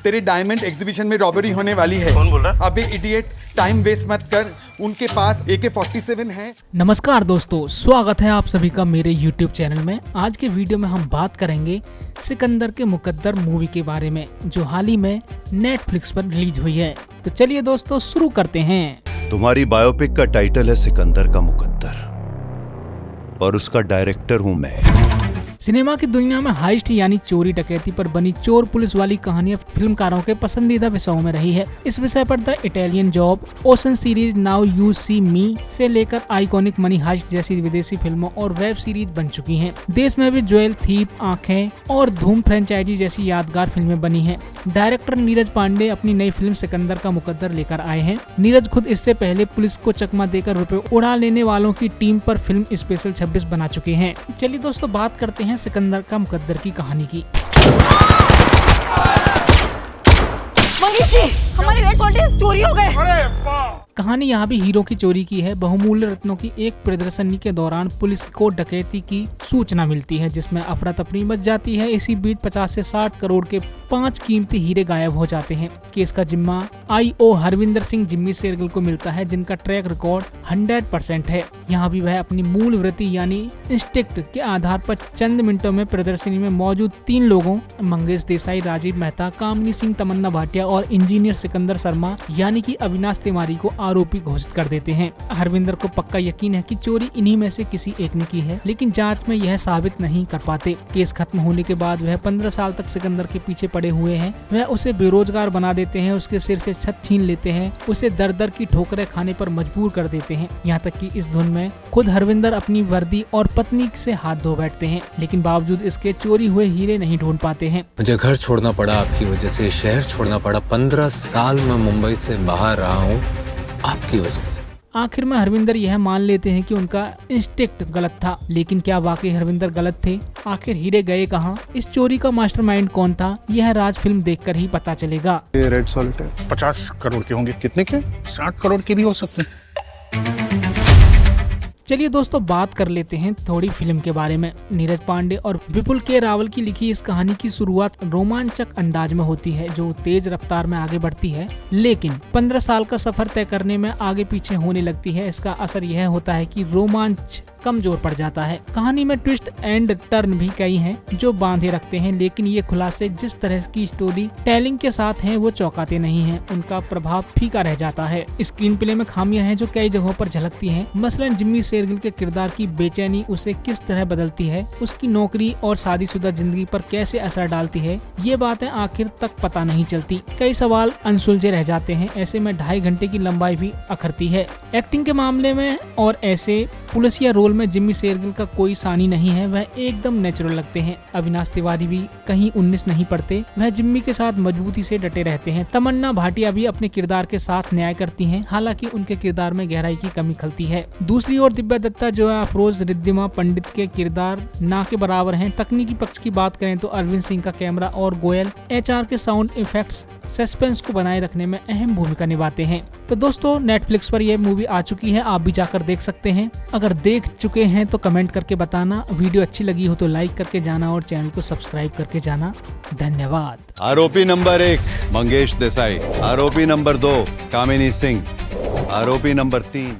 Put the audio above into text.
तेरे diamond exhibition में robbery होने वाली है। कौन बोल रहा? अबे इडियट, टाइम वेस्ट मत कर, उनके पास AK-47 है। नमस्कार दोस्तों, स्वागत है आप सभी का मेरे YouTube चैनल में। आज के वीडियो में हम बात करेंगे सिकंदर के मुकद्दर मूवी के बारे में, जो हाल ही में नेटफ्लिक्स पर रिलीज हुई है। तो चलिए दोस्तों शुरू करते हैं। तुम्हारी बायोपिक का टाइटल है सिकंदर का मुकद्दर और उसका डायरेक्टर हूँ मैं। सिनेमा की दुनिया में हाइस्ट यानी चोरी डकैती पर बनी चोर पुलिस वाली कहानियां फिल्मकारों के पसंदीदा विषयों में रही है। इस विषय पर The Italian Job, Ocean series, Now You See Me से लेकर आइकॉनिक मनी हाइस्ट जैसी विदेशी फिल्मों और वेब सीरीज बन चुकी हैं। देश में भी ज्वेल, थीप, आंखें और धूम फ्रेंचाइजी जैसी यादगार फिल्में बनी हैं। डायरेक्टर नीरज पांडे अपनी नई फिल्म सिकंदर का मुकद्दर लेकर आए हैं। नीरज खुद इससे पहले पुलिस को चकमा देकर रुपए उड़ा लेने वालों की टीम पर फिल्म स्पेशल 26 बना चुके हैं। चलिए दोस्तों बात करते हैं सिकंदर का मुकद्दर की कहानी की। मंगेश जी, हमारे रेड सॉल्टेज चोरी हो गए। कहानी यहाँ भी हीरो की चोरी की है। बहुमूल्य रत्नों की एक प्रदर्शनी के दौरान पुलिस को डकैती की सूचना मिलती है, जिसमें अफरा तफरी मच जाती है। इसी बीच 50 से 60 करोड़ के 5 कीमती हीरे गायब हो जाते हैं। केस का जिम्मा IO हरविंदर सिंह जिम्मी शेरगिल को मिलता है, जिनका ट्रैक रिकॉर्ड 100% है। यहाँ भी वह अपनी मूल वृत्ति यानी इंस्टिंक्ट के आधार पर चंद मिनटों में प्रदर्शनी में मौजूद 3 लोगों मंगेश देसाई, राजीव मेहता, कामनी सिंह, तमन्ना भाटिया और इंजीनियर सिकंदर शर्मा यानी कि अविनाश तिवारी को आरोपी घोषित कर देते हैं। हरविंदर को पक्का यकीन है कि चोरी इन्हीं में से किसी एक ने की है, लेकिन जांच में यह साबित नहीं कर पाते। केस खत्म होने के बाद वह 15 साल तक सिकंदर के पीछे पड़े हुए हैं। वह उसे बेरोजगार बना देते हैं, उसके सिर से छत छीन लेते हैं, उसे दर दर की ठोकरें खाने पर मजबूर कर देते हैं। यहाँ तक कि इस धुन में खुद हरविंदर अपनी वर्दी और पत्नी से हाथ धो बैठते हैं, लेकिन बावजूद इसके चोरी हुए हीरे नहीं ढूंढ पाते हैं। मुझे घर छोड़ना पड़ा आपकी वजह से, शहर छोड़ना पड़ा। 15 साल मैं मुंबई से बाहर रहा हूँ आपकी वजह से। आखिर में हरविंदर यह मान लेते हैं कि उनका इंस्टिंक्ट गलत था, लेकिन क्या वाकई हरविंदर गलत थे? आखिर हीरे गए कहाँ? इस चोरी का मास्टरमाइंड कौन था? यह राज फिल्म देखकर ही पता चलेगा। ये रेड सॉल्टेज 50 करोड़ के होंगे। कितने के? 60 करोड़ के भी हो सकते हैं। चलिए दोस्तों बात कर लेते हैं थोड़ी फिल्म के बारे में। नीरज पांडे और विपुल के रावल की लिखी इस कहानी की शुरुआत रोमांचक अंदाज में होती है, जो तेज रफ्तार में आगे बढ़ती है, लेकिन 15 साल का सफर तय करने में आगे पीछे होने लगती है। इसका असर यह होता है कि रोमांच कमजोर पड़ जाता है। कहानी में ट्विस्ट एंड टर्न भी कई हैं जो बांधे रखते हैं, लेकिन ये खुलासे जिस तरह की स्टोरी टेलिंग के साथ हैं वो चौंकाते नहीं हैं। उनका प्रभाव फीका रह जाता है। स्क्रीन प्ले में खामियां हैं जो कई जगहों पर झलकती हैं। मसलन जिम्मी शेरगिल के किरदार की बेचैनी उसे किस तरह बदलती है, उसकी नौकरी और शादीशुदा जिंदगी पर कैसे असर डालती है, ये बातें आखिर तक पता नहीं चलती। कई सवाल अनसुलझे रह जाते हैं। ऐसे में 2.5 घंटे की लंबाई भी अखरती है। एक्टिंग के मामले में और ऐसे पुलिसिया रोल में जिम्मी शेरगिल का कोई सानी नहीं है। वह एकदम नेचुरल लगते हैं। अविनाश तिवारी भी कहीं 19 नहीं पड़ते। वह जिम्मी के साथ मजबूती से डटे रहते हैं। तमन्ना भाटिया भी अपने किरदार के साथ न्याय करती हैं, हालांकि उनके किरदार में गहराई की कमी खलती है। दूसरी ओर दिव्या दत्ता जो है अफरोज रिद्धिमा पंडित के किरदार ना के बराबर हैं। तकनीकी पक्ष की बात करें तो अरविंद सिंह का कैमरा और गोयल HR के साउंड इफेक्ट्स सस्पेंस को बनाए रखने में अहम भूमिका निभाते हैं। तो दोस्तों नेटफ्लिक्स पर यह मूवी आ चुकी है, आप भी जाकर देख सकते हैं। अगर देख चुके हैं तो कमेंट करके बताना। वीडियो अच्छी लगी हो तो लाइक करके जाना और चैनल को सब्सक्राइब करके जाना। धन्यवाद। आरोपी नंबर 1 मंगेश देसाई, आरोपी नंबर 2 कामिनी सिंह, आरोपी नंबर 3